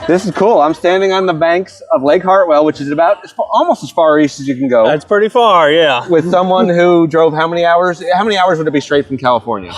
This is cool. I'm standing on the banks of Lake Hartwell, which is about almost as far east as you can go. That's pretty far, yeah. With someone who drove how many hours? How many hours would it be straight from California?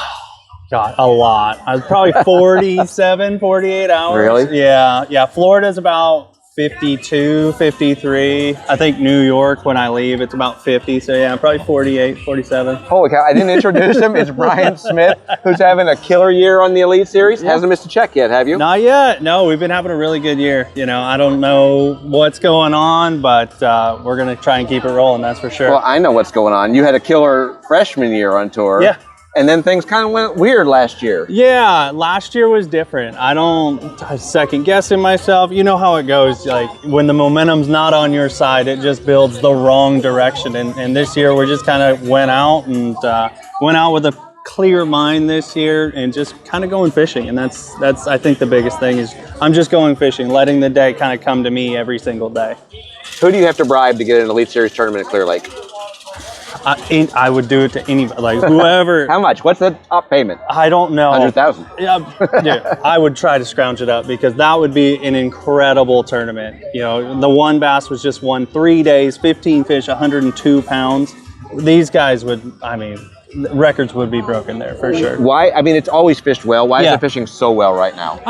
God, a lot. I was probably 47, 48 hours. Really? Yeah. Yeah. Florida's about 52, 53. I think New York, when I leave, it's about 50. So yeah, probably 48, 47. Holy cow, I didn't introduce him. It's Bryant Smith, who's having a killer year on the Elite Series. Yeah. Hasn't missed a check yet, have you? Not yet. No, we've been having a really good year. You know, I don't know what's going on, but we're going to try and keep it rolling, that's for sure. Well, I know what's going on. You had a killer freshman year on tour. Yeah. And then things kind of went weird last year. Yeah, last year was different. I'm second guessing myself. You know how it goes. Like when the momentum's not on your side, it just builds the wrong direction. And this year we just kind of went out with a clear mind this year and just kind of going fishing. And that's I think the biggest thing is I'm just going fishing, letting the day kind of come to me every single day. Who do you have to bribe to get an Elite Series tournament at Clear Lake? I would do it to anybody, like whoever. How much? What's the top payment? I don't know. 100,000. Yeah, I would try to scrounge it up because that would be an incredible tournament. You know, the one bass was just won 3 days, 15 fish, 102 pounds. These guys would, I mean, records would be broken there for sure. Why? I mean, it's always fished well. Why is it fishing so well right now?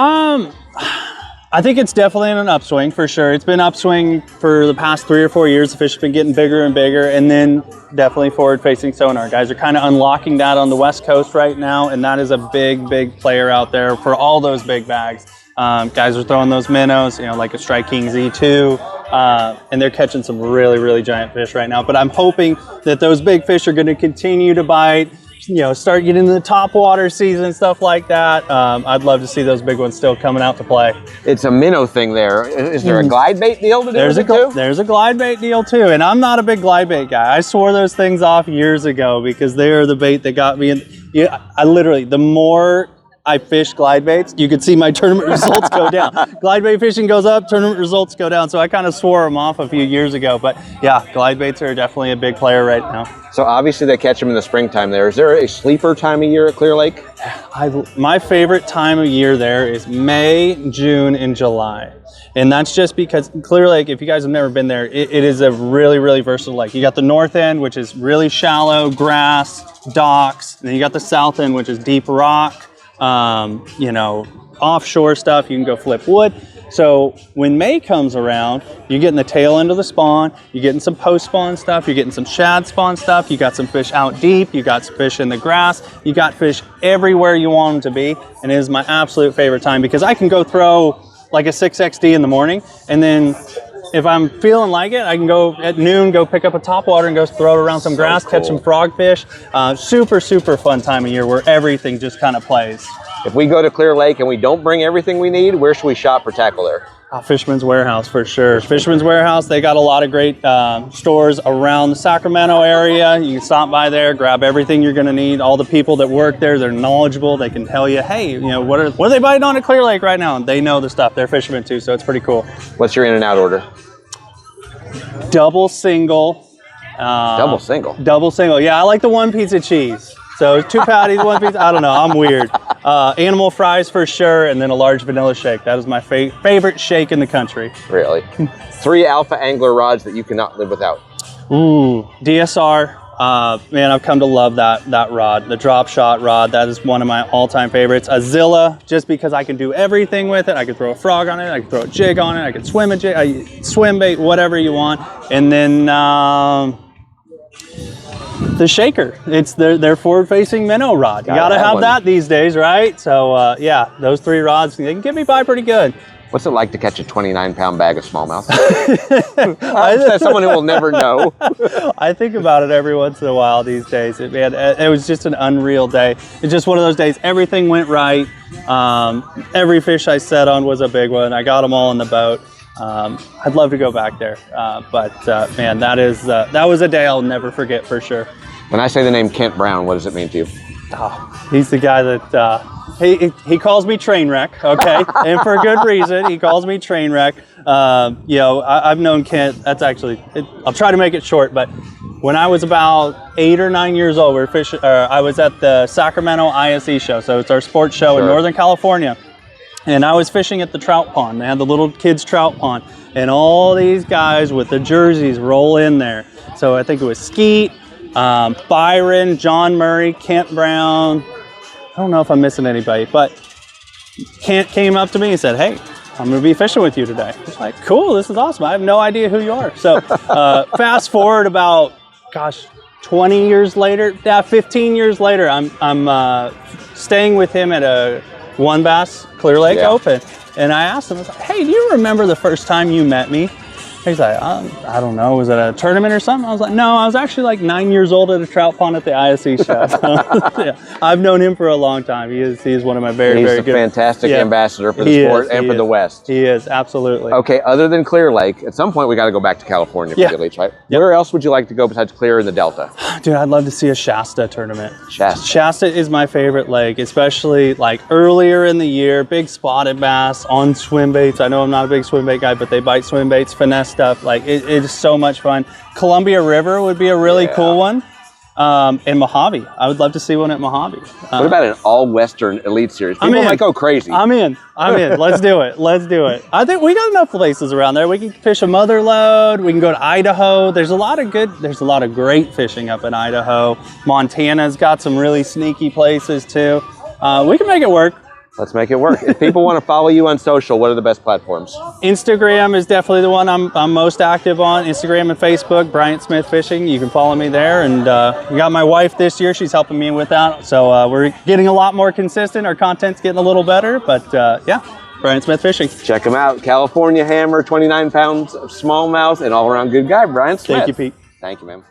I think it's definitely in an upswing for sure. It's been upswing for the past 3 or 4 years. The fish have been getting bigger and bigger, and then definitely forward-facing sonar. Guys are kind of unlocking that on the West Coast right now, and that is a big player out there for all those big bags. Guys are throwing those minnows, you know, like a Strike King Z2, and they're catching some really giant fish right now. But I'm hoping that those big fish are going to continue to bite. You know, start getting into the top water season, stuff like that. I'd love to see those big ones still coming out to play. It's a minnow thing there. Is there a glide bait deal to do with it too? There's a glide bait deal too, and I'm not a big glide bait guy. I swore those things off years ago because they are the bait that got me in. Yeah, I literally, the more I fish glide baits, you could see my tournament results go down. Glide bait fishing goes up, tournament results go down. So I kind of swore them off a few years ago. But yeah, glide baits are definitely a big player right now. So obviously they catch them in the springtime there. Is there a sleeper time of year at Clear Lake? My favorite time of year there is May, June, and July. And that's just because Clear Lake, if you guys have never been there, it is a really versatile lake. You got the north end, which is really shallow, grass, docks. And then you got the south end, which is deep rock. You know, offshore stuff, you can go flip wood. So when May comes around, you're getting the tail end of the spawn, you're getting some post spawn stuff, you're getting some shad spawn stuff, you got some fish out deep, you got some fish in the grass, you got fish everywhere you want them to be. And it is my absolute favorite time because I can go throw like a 6XD in the morning, and then if I'm feeling like it, I can go at noon, go pick up a topwater and go throw it around some grass, catch some frogfish. Super fun time of year where everything just kind of plays. If we go to Clear Lake and we don't bring everything we need, where should we shop for tackle there? Fisherman's Warehouse for sure. Fisherman's Warehouse, they got a lot of great stores around the Sacramento area. You can stop by there, grab everything you're gonna need. All the people that work there, they're knowledgeable. They can tell you, hey, you know, what are they biting on at Clear Lake right now? And they know the stuff. They're fishermen too, so it's pretty cool. What's your in and out order? Double single. Double single? Double single, yeah, I like the 1 piece of cheese. So 2 patties, 1 piece, I don't know, I'm weird. Animal fries for sure, and then a large vanilla shake. That is my favorite shake in the country. Really? 3 alpha angler rods that you cannot live without. Ooh, DSR. Man, I've come to love that rod, the drop shot rod. That is one of my all-time favorites. A Zilla, just because I can do everything with it. I can throw a frog on it, I can throw a jig on it, I can swim a jig, swim bait, whatever you want. And then the shaker. It's their forward-facing minnow rod. You gotta have that these days, right? So yeah, those 3 rods, they can get me by pretty good. What's it like to catch a 29-pound bag of smallmouth? That's someone who will never know. I think about it every once in a while these days. It was just an unreal day. It's just one of those days, everything went right. Every fish I set on was a big one. I got them all in the boat. I'd love to go back there. But man, that was a day I'll never forget for sure. When I say the name Kent Brown, what does it mean to you? Oh, he's the guy that, he calls me Trainwreck, okay? And for a good reason, he calls me Trainwreck. You know, I've known Kent, that's actually, I'll try to make it short, but when I was about 8 or 9 years old, I was at the Sacramento ISE show, so it's our sports show in Northern California. And I was fishing at the trout pond. They had the little kids trout pond, and all these guys with the jerseys roll in there. So I think it was Skeet, Byron, John Murray, Kent Brown. I don't know if I'm missing anybody, but Kent came up to me and said, "Hey, I'm gonna be fishing with you today." I was like, "Cool, this is awesome. I have no idea who you are." So fast forward about, gosh, 20 years later, 15 years later, I'm staying with him at a One Bass Clear Lake Open, and I asked him, I was like, "Hey, do you remember the first time you met me?" He's like, "I don't know, was it a tournament or something?" I was like, "No, I was actually like 9 years old at a trout pond at the ISE show." Yeah, I've known him for a long time. He is one of my very good. He's a fantastic ambassador for the sport and for the West. He is, absolutely. Okay, other than Clear Lake, at some point we got to go back to California for the elites, right? Yep. Where else would you like to go besides Clear in the Delta? Dude, I'd love to see a Shasta tournament. Shasta is my favorite lake, especially like earlier in the year. Big spotted bass on swim baits. I know I'm not a big swim bait guy, but they bite swim baits, finesse stuff. Like it is so much fun. Columbia River would be a really cool one. And Mojave. I would love to see one at Mojave. What about an all-Western elite series? People might go crazy. I'm in. Let's do it. Let's do it. I think we got enough places around there. We can fish a mother lode. We can go to Idaho. There's a lot of great fishing up in Idaho. Montana's got some really sneaky places too. We can make it work. Let's make it work. If people want to follow you on social, what are the best platforms? Instagram is definitely the one I'm most active on. Instagram and Facebook, Bryant Smith Fishing. You can follow me there. And we got my wife this year. She's helping me with that. So we're getting a lot more consistent. Our content's getting a little better. But yeah, Bryant Smith Fishing. Check him out. California Hammer, 29 pounds of smallmouth, and all-around good guy, Bryant Smith. Thank you, Pete. Thank you, man.